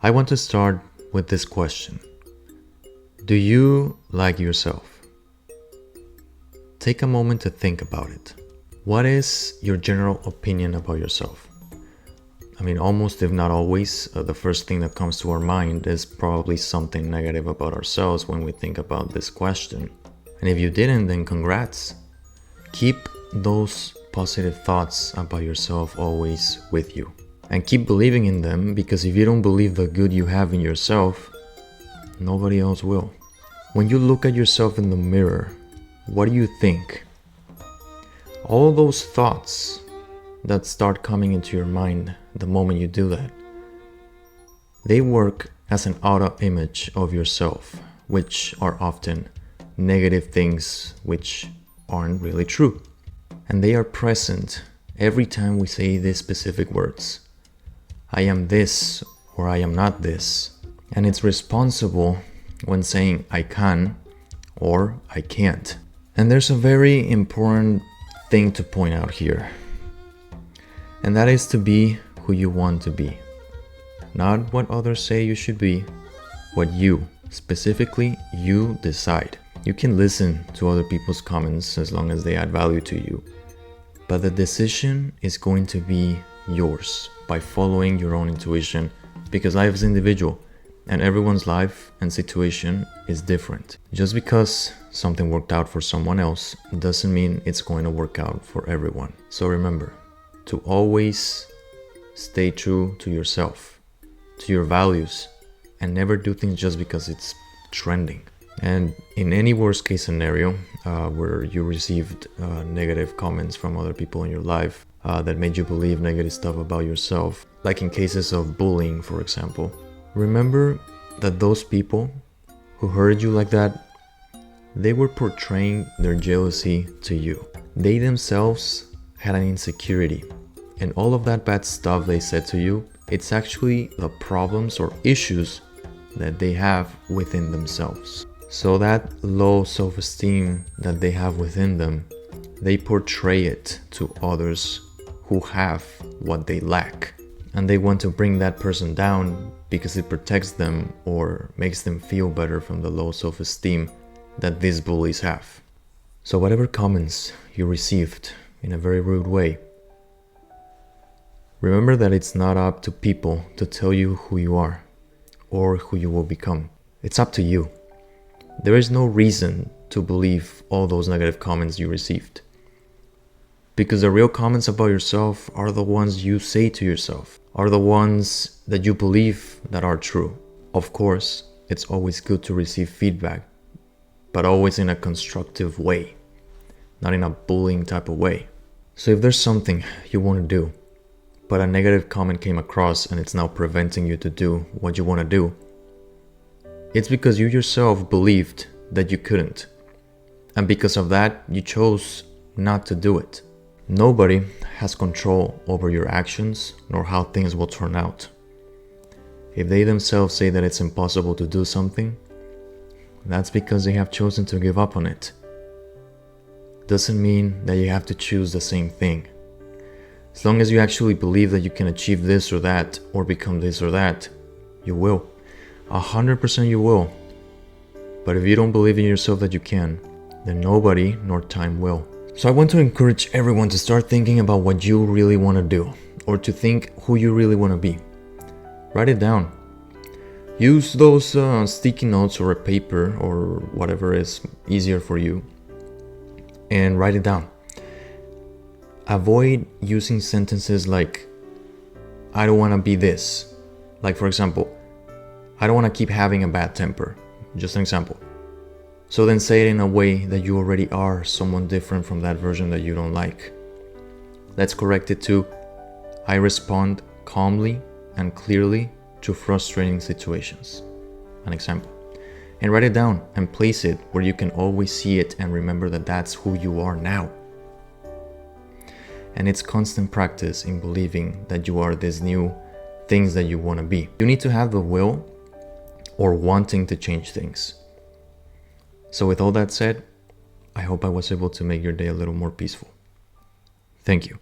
I want to start with this question. Do you like yourself? Take a moment to think about it. What is your general opinion about yourself? Almost if not always, the first thing that comes to our mind is probably something negative about ourselves when we think about this question. And if you didn't, then congrats. Keep those positive thoughts about yourself always with you. And keep believing in them, because if you don't believe the good you have in yourself, nobody else will. When you look at yourself in the mirror, what do you think? All those thoughts that start coming into your mind the moment you do that, they work as an auto image of yourself, which are often negative things which aren't really true. And they are present every time we say these specific words. I am this, or I am not this. And it's responsible when saying I can or I can't. And there's a very important thing to point out here. And that is to be who you want to be. Not what others say you should be, what you, specifically you, decide. You can listen to other people's comments as long as they add value to you. But the decision is going to be yours by following your own intuition, because life is individual and everyone's life and situation is different. Just because something worked out for someone else doesn't mean it's going to work out for everyone. So remember to always stay true to yourself, to your values, and never do things just because it's trending. And in any worst case scenario where you received negative comments from other people in your life that made you believe negative stuff about yourself, like in cases of bullying, for example, remember that those people who hurt you like that, they were portraying their jealousy to you. They themselves had an insecurity, and all of that bad stuff they said to you, it's actually the problems or issues that they have within themselves. So that low self-esteem that they have within them, they portray it to others who have what they lack. And they want to bring that person down because it protects them or makes them feel better from the low self-esteem that these bullies have. So whatever comments you received in a very rude way, remember that it's not up to people to tell you who you are or who you will become. It's up to you. There is no reason to believe all those negative comments you received, because the real comments about yourself are the ones you say to yourself, are the ones that you believe that are true. Of course, it's always good to receive feedback, but always in a constructive way, not in a bullying type of way. So if there's something you want to do, but a negative comment came across and it's now preventing you to do what you want to do, it's because you yourself believed that you couldn't. And because of that, you chose not to do it. Nobody has control over your actions nor how things will turn out. If they themselves say that it's impossible to do something, that's because they have chosen to give up on it. Doesn't mean that you have to choose the same thing. As long as you actually believe that you can achieve this or that or become this or that, you will. 100% you will. But if you don't believe in yourself that you can, then nobody nor time will. So I want to encourage everyone to start thinking about what you really want to do, or to think who you really want to be. Write it down. Use those sticky notes or a paper or whatever is easier for you, and write it down. Avoid using sentences like, I don't want to be this. Like, for example, I don't want to keep having a bad temper. Just an example. So then say it in a way that you already are someone different from that version that you don't like. Let's correct it to, I respond calmly and clearly to frustrating situations. An example. And write it down and place it where you can always see it and remember that that's who you are now. And it's constant practice in believing that you are these new things that you want to be. You need to have the will or wanting to change things. So with all that said, I hope I was able to make your day a little more peaceful. Thank you.